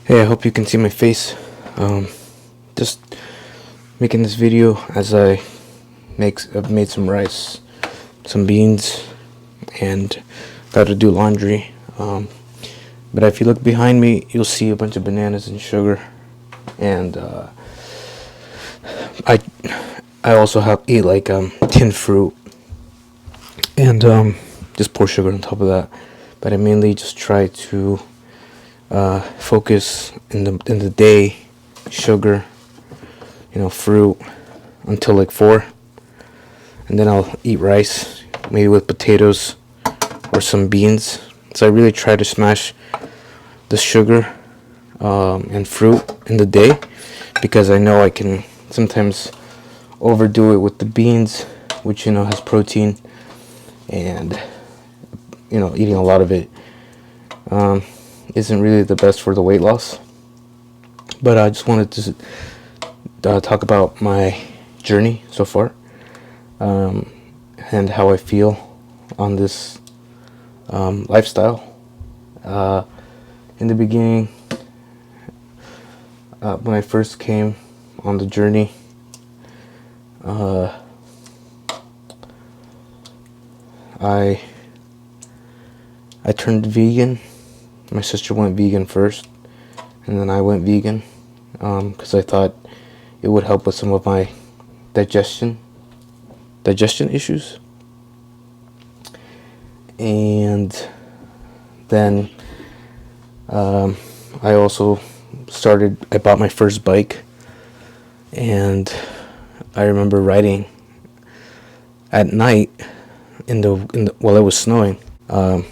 Hey, I hope you can see my face. Just making this video as I've made some rice, some beans, and got to do laundry. But if you look behind me, you'll see a bunch of bananas and sugar, and I also eat like tinned fruit, and just pour sugar on top of that. But I mainly just try to focus in the day, sugar, fruit until like 4, and then I'll eat rice, maybe with potatoes or some beans. So I really try to smash the sugar and fruit in the day, because I know I can sometimes overdo it with the beans, which has protein, and eating a lot of it isn't really the best for the weight loss. But I just wanted to talk about my journey so far, and how I feel on this lifestyle. In the beginning, when I first came on the journey, I turned vegan. My sister went vegan first, and then I went vegan because I thought it would help with some of my digestion issues. And then I also I bought my first bike, and I remember riding at night while it was snowing. And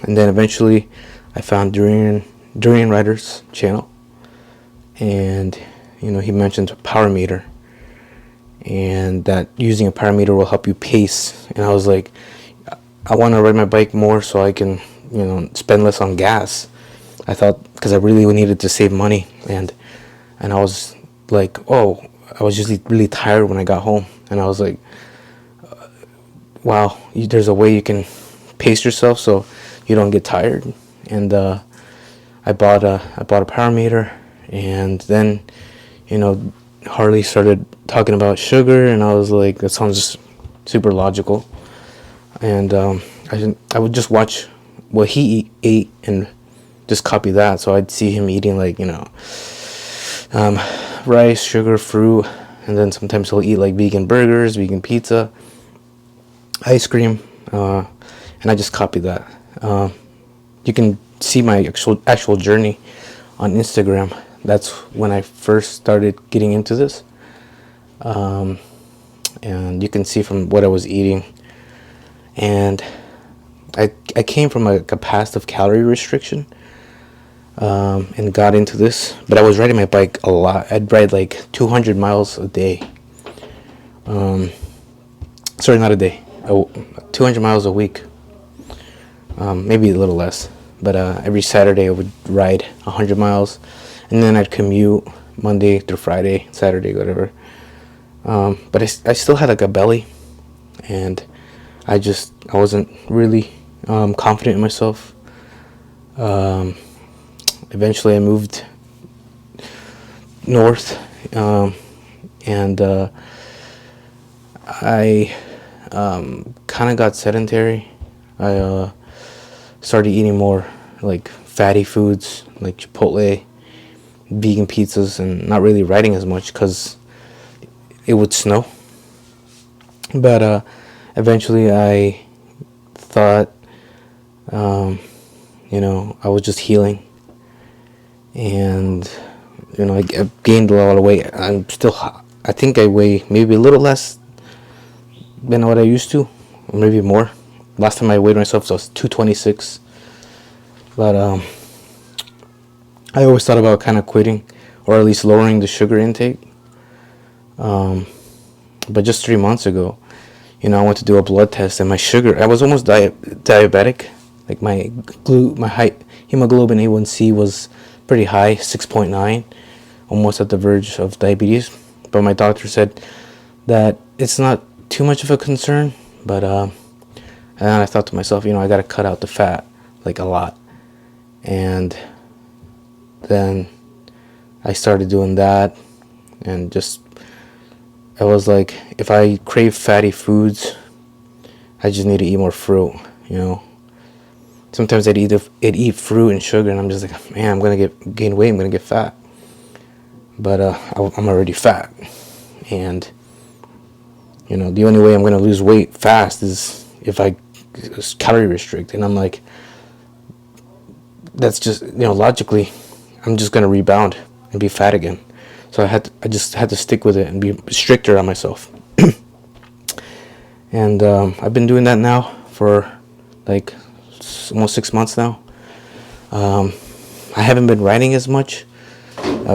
then eventually I found Durianrider's channel, and he mentioned a power meter, and that using a power meter will help you pace. And I was like, I want to ride my bike more so I can spend less on gas. I thought, because I really needed to save money, and I was like, oh, I was just really tired when I got home, and I was like, wow, there's a way you can pace yourself so you don't get tired. And I bought a power meter, and then Harley started talking about sugar, and I was like, that sounds super logical. And I would just watch what he ate and just copy that. So I'd see him eating like rice, sugar, fruit, and then sometimes he'll eat like vegan burgers, vegan pizza, ice cream, and I just copied that. You can see my actual journey on Instagram. That's when I first started getting into this, and you can see from what I was eating. And I came from a passive calorie restriction, and got into this. But I was riding my bike a lot. I'd ride like 200 miles a day. Sorry, not a day. 200 miles a week. Maybe a little less. But every Saturday I would ride 100 miles, and then I'd commute Monday through Friday, Saturday, whatever. But I still had like a belly, and I wasn't really confident in myself. Eventually I moved north, and I kind of got sedentary. I started eating more like fatty foods, like Chipotle, vegan pizzas, and not really riding as much because it would snow. But eventually I thought, I was just healing, and I gained a lot of weight. I think I weigh maybe a little less than what I used to, or maybe more. Last time I weighed myself, so I was 226. But I always thought about kind of quitting, or at least lowering the sugar intake. But just 3 months ago, I went to do a blood test, and my sugar, I was almost diabetic. Like my hemoglobin A1C was pretty high, 6.9, almost at the verge of diabetes. But my doctor said that it's not too much of a concern. But and I thought to myself, I got to cut out the fat like a lot. And then I started doing that, and just, I was like, if I crave fatty foods, I just need to eat more fruit, you know. Sometimes I'd eat fruit and sugar, and I'm just like, man, I'm gonna gain weight, I'm gonna get fat. But I'm already fat, and you know, the only way I'm gonna lose weight fast is if I calorie restrict. And I'm like, that's just, you know, logically, I'm just gonna rebound and be fat again. So I just had to stick with it and be stricter on myself. And I've been doing that now for like almost 6 months now. I haven't been riding as much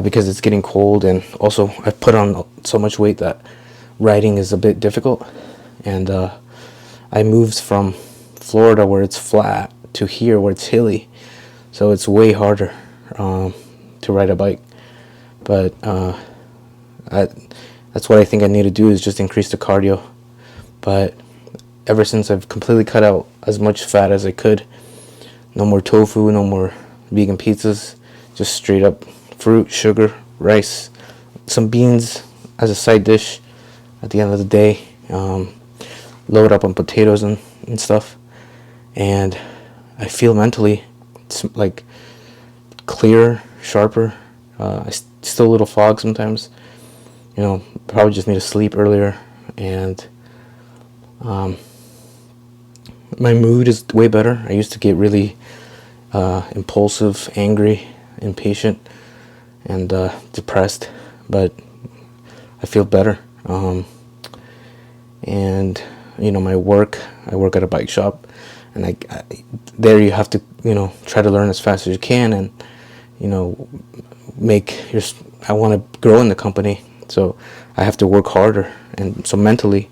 because it's getting cold, and also I've put on so much weight that riding is a bit difficult. And I moved from Florida, where it's flat, to here where it's hilly, so it's way harder to ride a bike. But that's what I think I need to do, is just increase the cardio. But ever since I've completely cut out as much fat as I could, no more tofu, no more vegan pizzas, just straight up fruit, sugar, rice, some beans as a side dish at the end of the day, load up on potatoes and stuff. And I feel mentally like clearer, sharper. Still a little fog sometimes, you know, probably just need to sleep earlier. And my mood is way better. I used to get really impulsive, angry, impatient, and depressed, but I feel better. And you know, I work at a bike shop, and I there you have to, you know, try to learn as fast as you can, and you know, I want to grow in the company, so I have to work harder. And so mentally,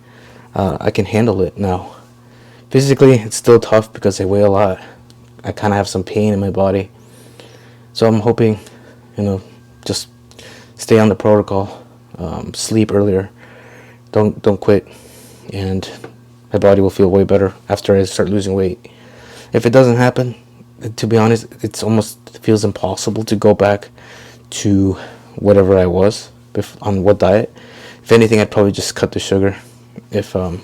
I can handle it now. Physically, it's still tough because I weigh a lot. I kind of have some pain in my body, so I'm hoping, you know, just stay on the protocol, sleep earlier, don't quit, and my body will feel way better after I start losing weight. If it doesn't happen, to be honest, it's almost feels impossible to go back to whatever I was on what diet. If anything, I'd probably just cut the sugar. If I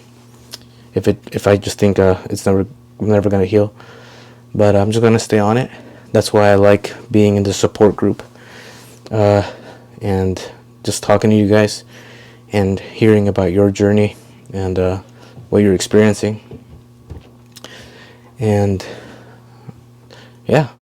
just think it's never gonna heal, but I'm just gonna stay on it. That's why I like being in the support group, and just talking to you guys and hearing about your journey and what you're experiencing. And yeah.